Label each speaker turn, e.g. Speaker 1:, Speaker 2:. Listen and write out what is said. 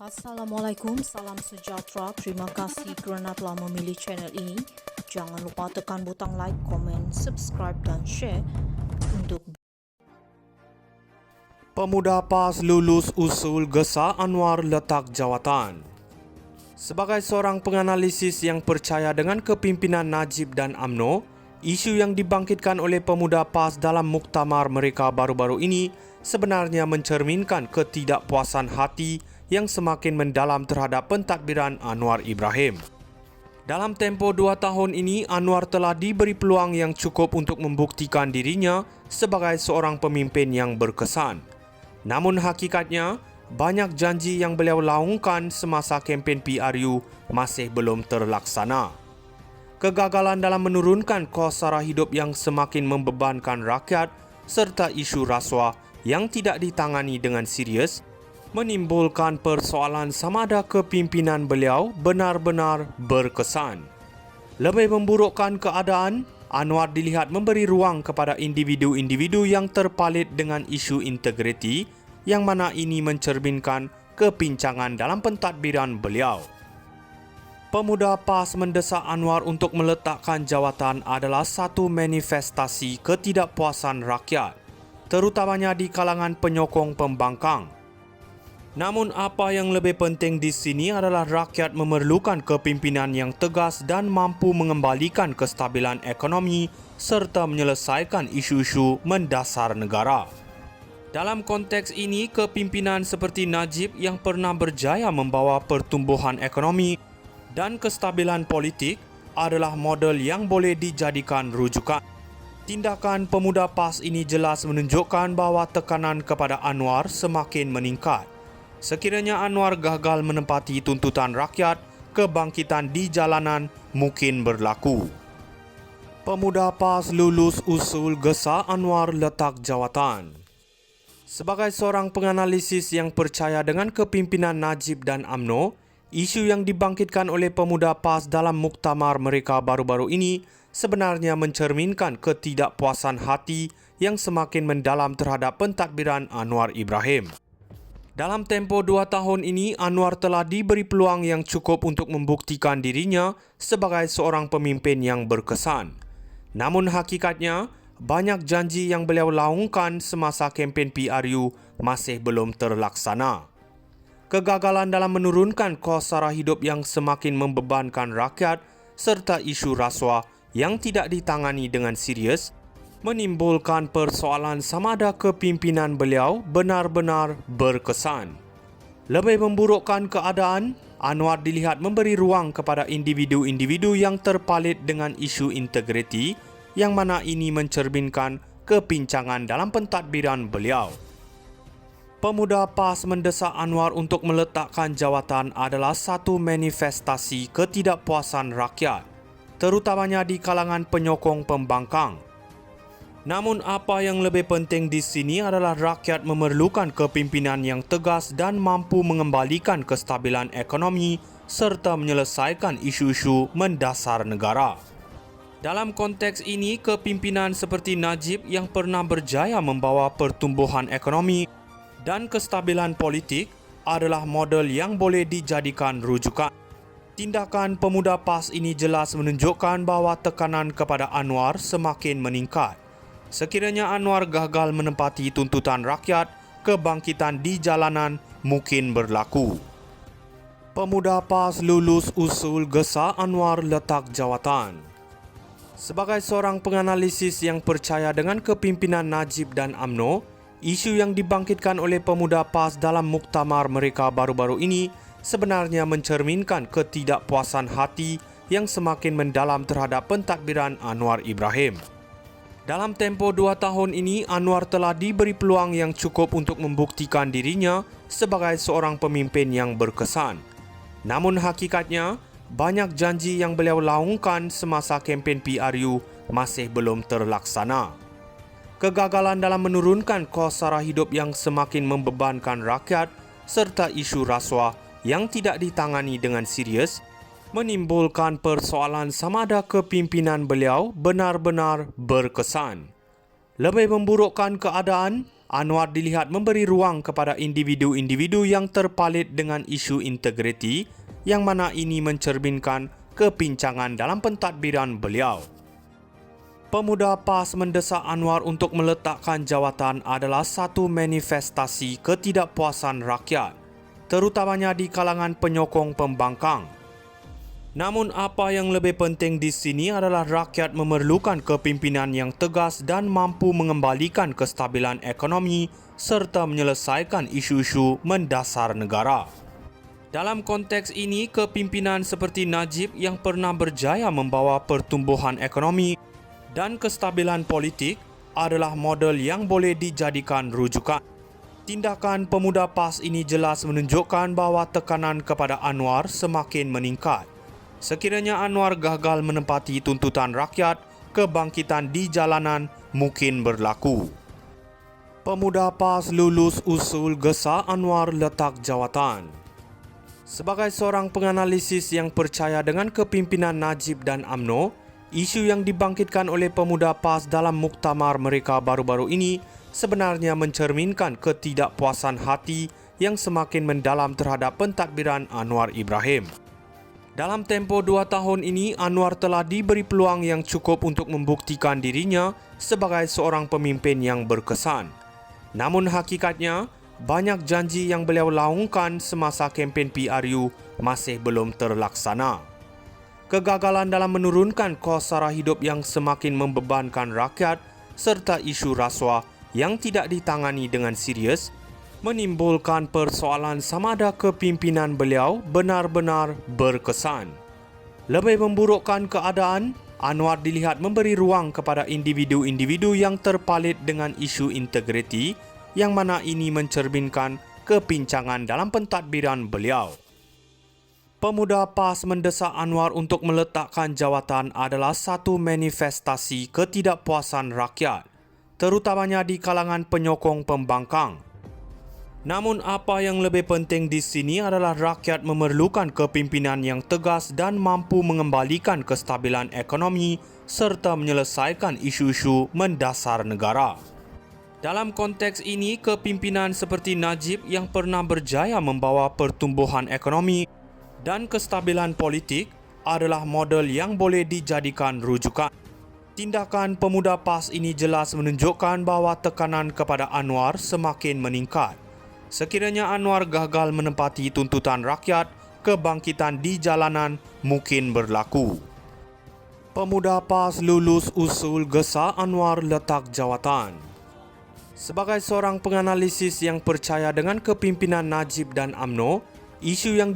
Speaker 1: Assalamualaikum, salam sejahtera. Terima kasih kerana telah memilih channel ini. Jangan lupa tekan butang like, komen, subscribe dan share untuk
Speaker 2: Pemuda PAS lulus usul Gesa Anwar letak jawatan. Sebagai seorang penganalisis yang percaya dengan kepimpinan Najib dan UMNO, isu yang dibangkitkan oleh pemuda PAS dalam muktamar mereka baru-baru ini sebenarnya mencerminkan ketidakpuasan hati yang semakin mendalam terhadap pentadbiran Anwar Ibrahim. Dalam tempoh 2 tahun ini, Anwar telah diberi peluang yang cukup untuk membuktikan dirinya sebagai seorang pemimpin yang berkesan. Namun hakikatnya, banyak janji yang beliau laungkan semasa kempen PRU masih belum terlaksana. Kegagalan dalam menurunkan kos sara hidup yang semakin membebankan rakyat serta isu rasuah yang tidak ditangani dengan serius menimbulkan persoalan sama ada kepimpinan beliau benar-benar berkesan. Lebih memburukkan keadaan, Anwar dilihat memberi ruang kepada individu-individu yang terpalit dengan isu integriti yang mana ini mencerminkan kepincangan dalam pentadbiran beliau. Pemuda PAS mendesak Anwar untuk meletakkan jawatan adalah satu manifestasi ketidakpuasan rakyat, terutamanya di kalangan penyokong pembangkang. Namun apa yang lebih penting di sini adalah rakyat memerlukan kepimpinan yang tegas dan mampu mengembalikan kestabilan ekonomi serta menyelesaikan isu-isu mendasar negara. Dalam konteks ini, kepimpinan seperti Najib yang pernah berjaya membawa pertumbuhan ekonomi dan kestabilan politik adalah model yang boleh dijadikan rujukan. Tindakan pemuda PAS ini jelas menunjukkan bahawa tekanan kepada Anwar semakin meningkat. Sekiranya Anwar gagal menempati tuntutan rakyat, kebangkitan di jalanan mungkin berlaku. Pemuda PAS lulus usul Gesa Anwar letak jawatan. Sebagai seorang penganalisis yang percaya dengan kepimpinan Najib dan UMNO, isu yang dibangkitkan oleh pemuda PAS dalam muktamar mereka baru-baru ini sebenarnya mencerminkan ketidakpuasan hati yang semakin mendalam terhadap pentadbiran Anwar Ibrahim. Dalam tempoh 2 tahun ini, Anwar telah diberi peluang yang cukup untuk membuktikan dirinya sebagai seorang pemimpin yang berkesan. Namun hakikatnya, banyak janji yang beliau laungkan semasa kempen PRU masih belum terlaksana. Kegagalan dalam menurunkan kos sara hidup yang semakin membebankan rakyat serta isu rasuah yang tidak ditangani dengan serius menimbulkan persoalan sama ada kepimpinan beliau benar-benar berkesan. Lebih memburukkan keadaan, Anwar dilihat memberi ruang kepada individu-individu yang terpalit dengan isu integriti yang mana ini mencerminkan kepincangan dalam pentadbiran beliau. Pemuda PAS mendesak Anwar untuk meletakkan jawatan adalah satu manifestasi ketidakpuasan rakyat, terutamanya di kalangan penyokong pembangkang. Namun apa yang lebih penting di sini adalah rakyat memerlukan kepimpinan yang tegas dan mampu mengembalikan kestabilan ekonomi serta menyelesaikan isu-isu mendasar negara. Dalam konteks ini, kepimpinan seperti Najib yang pernah berjaya membawa pertumbuhan ekonomi dan kestabilan politik adalah model yang boleh dijadikan rujukan. Tindakan pemuda PAS ini jelas menunjukkan bahawa tekanan kepada Anwar semakin meningkat. Sekiranya Anwar gagal menempati tuntutan rakyat, kebangkitan di jalanan mungkin berlaku. Pemuda PAS lulus usul Gesa Anwar letak jawatan. Sebagai seorang penganalisis yang percaya dengan kepimpinan Najib dan UMNO, isu yang dibangkitkan oleh pemuda PAS dalam muktamar mereka baru-baru ini sebenarnya mencerminkan ketidakpuasan hati yang semakin mendalam terhadap pentadbiran Anwar Ibrahim. Dalam tempoh 2 tahun ini, Anwar telah diberi peluang yang cukup untuk membuktikan dirinya sebagai seorang pemimpin yang berkesan. Namun hakikatnya, banyak janji yang beliau laungkan semasa kempen PRU masih belum terlaksana. Kegagalan dalam menurunkan kos sara hidup yang semakin membebankan rakyat serta isu rasuah yang tidak ditangani dengan serius menimbulkan persoalan sama ada kepimpinan beliau benar-benar berkesan. Lebih memburukkan keadaan, Anwar dilihat memberi ruang kepada individu-individu yang terpalit dengan isu integriti, yang mana ini mencerminkan kepincangan dalam pentadbiran beliau. Pemuda PAS mendesak Anwar untuk meletakkan jawatan adalah satu manifestasi ketidakpuasan rakyat, terutamanya di kalangan penyokong pembangkang. Namun apa yang lebih penting di sini adalah rakyat memerlukan kepimpinan yang tegas dan mampu mengembalikan kestabilan ekonomi serta menyelesaikan isu-isu mendasar negara. Dalam konteks ini, kepimpinan seperti Najib yang pernah berjaya membawa pertumbuhan ekonomi dan kestabilan politik adalah model yang boleh dijadikan rujukan. Tindakan pemuda PAS ini jelas menunjukkan bahawa tekanan kepada Anwar semakin meningkat. Sekiranya Anwar gagal menempati tuntutan rakyat, kebangkitan di jalanan mungkin berlaku. Pemuda PAS lulus usul gesa Anwar letak jawatan. Sebagai seorang penganalisis yang percaya dengan kepimpinan Najib dan UMNO, isu yang dibangkitkan oleh pemuda PAS dalam muktamar mereka baru-baru ini sebenarnya mencerminkan ketidakpuasan hati yang semakin mendalam terhadap pentadbiran Anwar Ibrahim. Dalam tempoh 2 tahun ini, Anwar telah diberi peluang yang cukup untuk membuktikan dirinya sebagai seorang pemimpin yang berkesan. Namun hakikatnya, banyak janji yang beliau laungkan semasa kempen PRU masih belum terlaksana. Kegagalan dalam menurunkan kos sara hidup yang semakin membebankan rakyat serta isu rasuah yang tidak ditangani dengan serius menimbulkan persoalan sama ada kepimpinan beliau benar-benar berkesan. Lebih memburukkan keadaan, Anwar dilihat memberi ruang kepada individu-individu yang terpalit dengan isu integriti, yang mana ini mencerminkan kepincangan dalam pentadbiran beliau. Pemuda PAS mendesak Anwar untuk meletakkan jawatan adalah satu manifestasi ketidakpuasan rakyat, terutamanya di kalangan penyokong pembangkang. Namun apa yang lebih penting di sini adalah rakyat memerlukan kepimpinan yang tegas dan mampu mengembalikan kestabilan ekonomi serta menyelesaikan isu-isu mendasar negara. Dalam konteks ini, kepimpinan seperti Najib yang pernah berjaya membawa pertumbuhan ekonomi dan kestabilan politik adalah model yang boleh dijadikan rujukan. Tindakan pemuda PAS ini jelas menunjukkan bahawa tekanan kepada Anwar semakin meningkat. Sekiranya Anwar gagal menempati tuntutan rakyat, kebangkitan di jalanan mungkin berlaku. Pemuda PAS lulus usul gesa Anwar letak jawatan. Sebagai seorang penganalisis yang percaya dengan kepimpinan Najib dan UMNO, isu yang